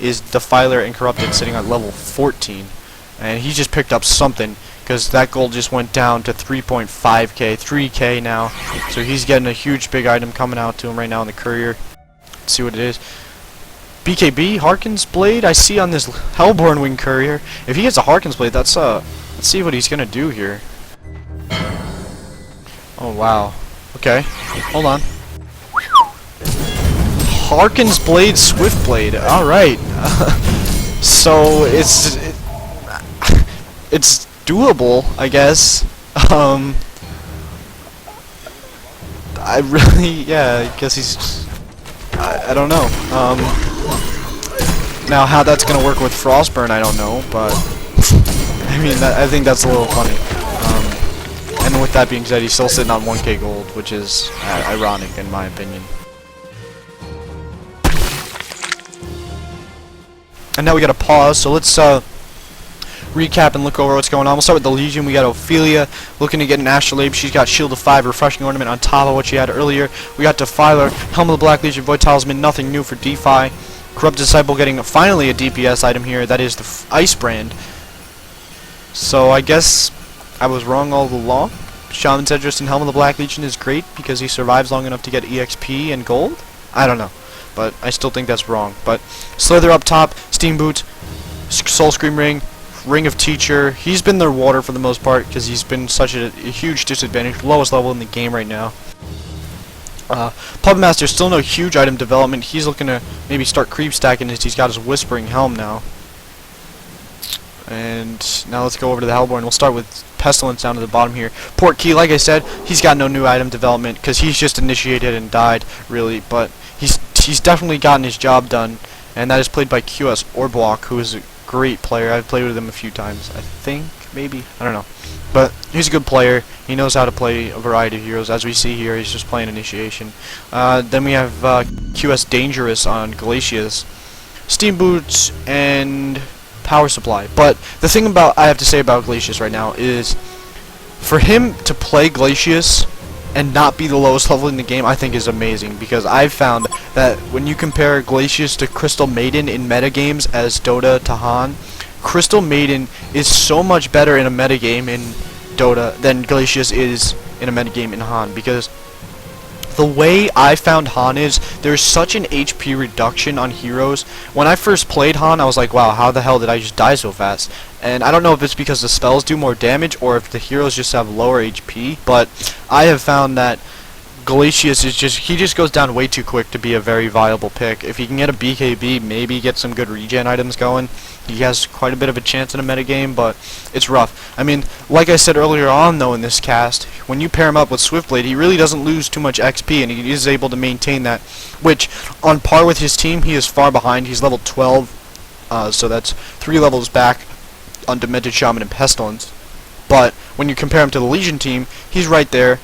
is Defiler and Corrupted sitting at level 14. And he just picked up something, because that gold just went down to 3.5k, 3k now. So he's getting a huge big item coming out to him right now in the courier. Let's see what it is. BKB, Harkins Blade, I see on this Hellborn Wing courier. If he gets a Harkins Blade, that's let's see what he's gonna do here. Oh wow. Okay, hold on. Harkins Blade, Swift Blade. All right. So it's doable, I guess. I really, yeah, I guess he's. I don't know. Now how that's gonna work with Frostburn, I don't know, but I mean, I think that's a little funny. And with that being said, he's still sitting on 1k gold, which is ironic in my opinion. And now we gotta pause, so let's recap and look over what's going on. We'll start with the Legion. We got Ophelia looking to get an Astrolabe. She's got Shield of 5, Refreshing Ornament on top of what she had earlier. We got Defiler, Helm of the Black Legion, Void Talisman, nothing new for DeFi. Corrupt Disciple getting finally a DPS item here. That is the Ice Brand. So I guess I was wrong all along. Shaman's Edris and Helm of the Black Legion is great because he survives long enough to get EXP and gold? I don't know. But I still think that's wrong. But Slither up top, Steam Boots, Soul Scream Ring, Ring of Teacher. He's been their water for the most part because he's been such a huge disadvantage. Lowest level in the game right now. Puppet Master, still no huge item development. He's looking to maybe start creep stacking as he's got his Whispering Helm now. And now let's go over to the Hellborn. We'll start with Pestilence down to the bottom here. Port Key, like I said, he's got no new item development because he's just initiated and died, really. But he's definitely gotten his job done, and that is played by QS Orbwalk, who is a great player. I've played with him a few times, I think, maybe, I don't know. But he's a good player. He knows how to play a variety of heroes. As we see here, he's just playing Initiation. Then we have QS Dangerous on Glacius, Steam Boots, and Power Supply. But the thing I have to say about Glacius right now is, for him to play Glacius and not be the lowest level in the game, I think is amazing, because I've found that when you compare Glacius to Crystal Maiden in metagames as Dota to HoN, Crystal Maiden is so much better in a metagame in Dota than Glacius is in a metagame in HoN, because the way I found HoN is, there's such an HP reduction on heroes. When I first played HoN, I was like, wow, how the hell did I just die so fast? And I don't know if it's because the spells do more damage or if the heroes just have lower HP, but I have found that Glacius is he just goes down way too quick to be a very viable pick. If he can get a BKB, maybe get some good regen items going, he has quite a bit of a chance in a metagame, but it's rough. I mean, like I said earlier on though in this cast, when you pair him up with Swiftblade, he really doesn't lose too much XP, and he is able to maintain that, which on par with his team, he is far behind. He's level 12, so that's 3 levels back on Demented Shaman and Pestilence. But when you compare him to the Legion team, he's right there.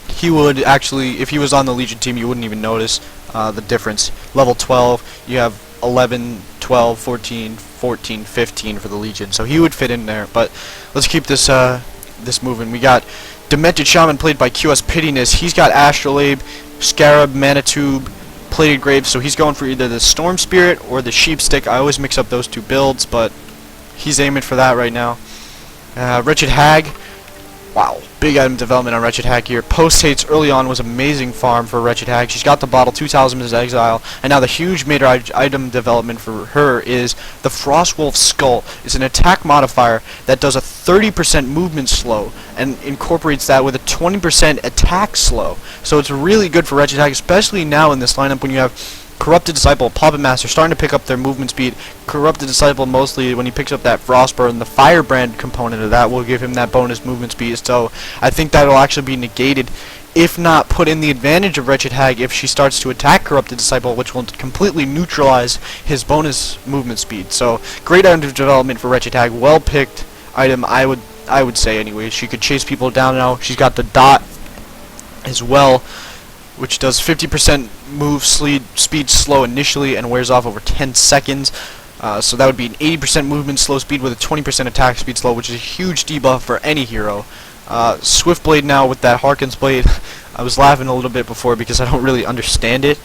He would actually, if he was on the Legion team, you wouldn't even notice the difference. Level 12, you have 11, 12, 14, 14, 15 for the Legion, so he would fit in there. But let's keep this this moving. We got Demented Shaman played by QS Pittiness. He's got Astrolabe, Scarab, Manitube, Plated Grave, so he's going for either the Storm Spirit or the Sheep Stick. I always mix up those two builds, but he's aiming for that right now. Wretched Hag. Wow, big item development on Wretched Hag here. Post hates early on was amazing farm for Wretched Hag. She's got the bottle, 2 Talismans Exile, and now the huge major item development for her is the Frostwolf Skull. It's an attack modifier that does a 30% movement slow and incorporates that with a 20% attack slow. So it's really good for Wretched Hag, especially now in this lineup when you have Corrupted Disciple, Puppet Master starting to pick up their movement speed. Corrupted Disciple mostly when he picks up that Frostburn, the Firebrand component of that will give him that bonus movement speed. So I think that'll actually be negated, if not put in the advantage of Wretched Hag, if she starts to attack Corrupted Disciple, which will completely neutralize his bonus movement speed. So great item development for Wretched Hag, well picked item, I would say anyway. She could chase people down now. She's got the dot as well, which does 50% move speed slow initially and wears off over 10 seconds. So that would be an 80% movement slow speed with a 20% attack speed slow, which is a huge debuff for any hero. Swiftblade now with that Harkins Blade. I was laughing a little bit before because I don't really understand it.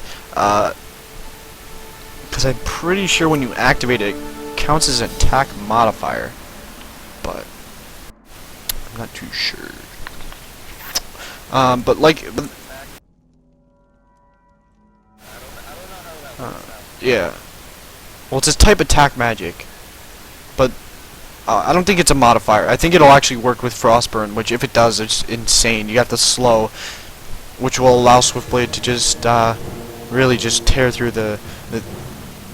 Because I'm pretty sure when you activate it, it counts as an attack modifier. But I'm not too sure. Yeah. Well, it's a type attack magic. But I don't think it's a modifier. I think it'll actually work with Frostburn, which if it does, it's insane. You got the slow, which will allow Swiftblade to just really just tear through the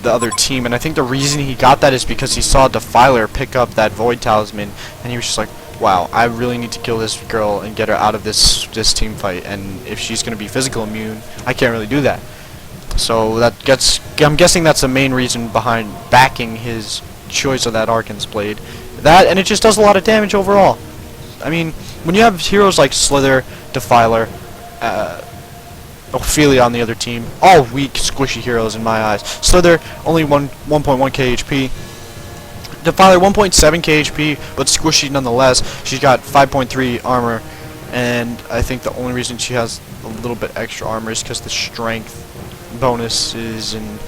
other team. And I think the reason he got that is because he saw Defiler pick up that Void Talisman, and he was just like, wow, I really need to kill this girl and get her out of this team fight. And if she's going to be physical immune, I can't really do that. So I'm guessing that's the main reason behind backing his choice of that Arcan's Blade. That, and it just does a lot of damage overall. I mean, when you have heroes like Slither, Defiler, Ophelia on the other team, all weak, squishy heroes in my eyes. Slither, only 1.1k HP. Defiler, 1.7k HP, but squishy nonetheless. She's got 5.3 armor, and I think the only reason she has a little bit extra armor is because the strength bonuses and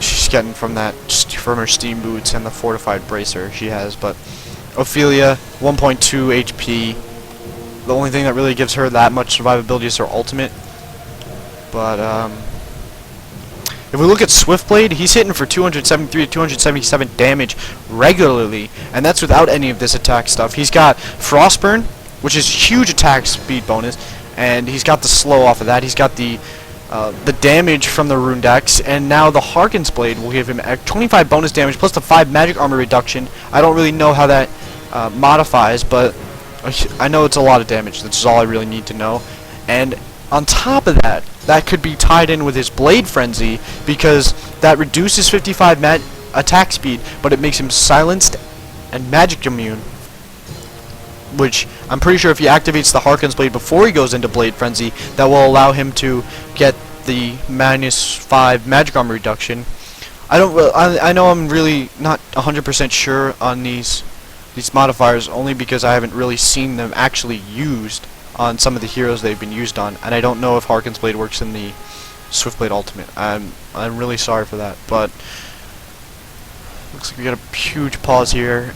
she's getting from her steam boots and the fortified bracer she has. But Ophelia, 1.2 HP. The only thing that really gives her that much survivability is her ultimate. But if we look at Swiftblade, he's hitting for 273 to 277 damage regularly, and that's without any of this attack stuff. He's got Frostburn, which is huge attack speed bonus, and he's got the slow off of that. He's got the damage from the Rune Dex, and now the Harken's Blade will give him 25 bonus damage plus the 5 magic armor reduction. I don't really know how that modifies, but I know it's a lot of damage. That's all I really need to know. And on top of that, that could be tied in with his Blade Frenzy, because that reduces 55 attack speed, but it makes him silenced and magic immune. Which I'm pretty sure if he activates the Harken's Blade before he goes into Blade Frenzy, that will allow him to get the -5 magic armor reduction. I know I'm really not 100% sure on these modifiers, only because I haven't really seen them actually used on some of the heroes they've been used on, and I don't know if Harken's Blade works in the Swiftblade Ultimate. I'm really sorry for that, but looks like we got a huge pause here.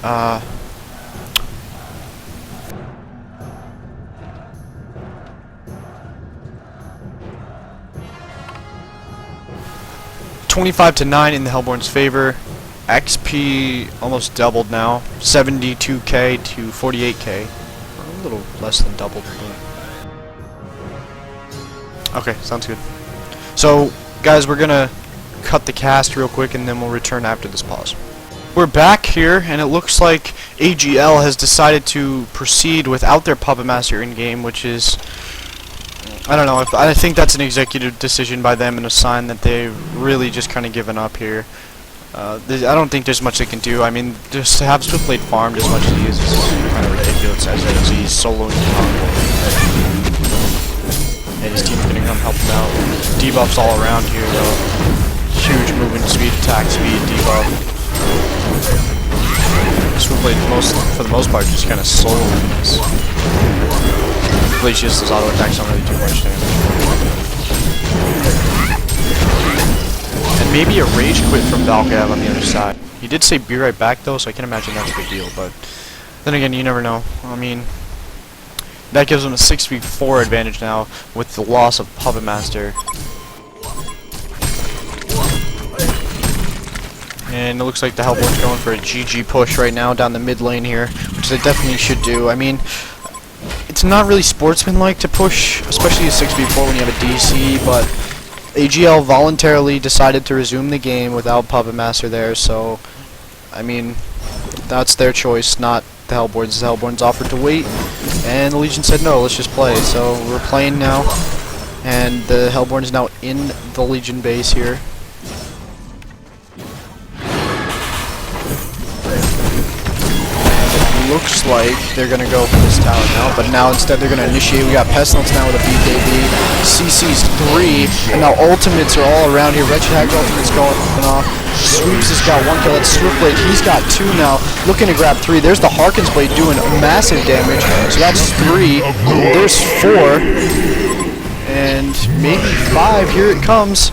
25-9 in the Hellborn's favor. XP almost doubled now, 72k to 48k. A little less than doubled. Okay, sounds good. So, guys, we're gonna cut the cast real quick, and then we'll return after this pause. We're back here, and it looks like AGL has decided to proceed without their Puppet Master in-game, which is, I don't know, I think that's an executive decision by them and a sign that they've really just kind of given up here. I don't think there's much they can do. I mean, just to have Swiftblade farmed as much as he is kind of ridiculous, as he's soloing the convoy. And his team's gonna come help him out. Debuffs all around here, though. Huge movement speed, attack speed, debuff. Swiftblade, for the most part, just kind of soloing this. Glacius, those auto attacks don't really do much damage. And maybe a rage quit from Valgav on the other side. He did say be right back though, so I can imagine that's a big deal, but then again, you never know. I mean, that gives him a 6v4 advantage now with the loss of Puppet Master. And it looks like the Hellborn's going for a GG push right now down the mid lane here, which they definitely should do. I mean, it's not really sportsmanlike to push, especially a 6v4 when you have a DC, but AGL voluntarily decided to resume the game without Puppet Master there, so, I mean, that's their choice, not the Hellborns. The Hellborns offered to wait, and the Legion said no, let's just play. So we're playing now, and the Hellborn's now in the Legion base here. Looks like they're gonna go for this tower now, but now instead they're gonna initiate. We got Pestilence now with a BKB, CC's 3, and now ultimates are all around here. Wretched Hag ultimates going off. Sweeps has got 1 kill. That's Swiftblade. He's got 2 now, looking to grab 3. There's the Harken's Blade doing massive damage. So that's 3. There's 4, and maybe 5. Here it comes.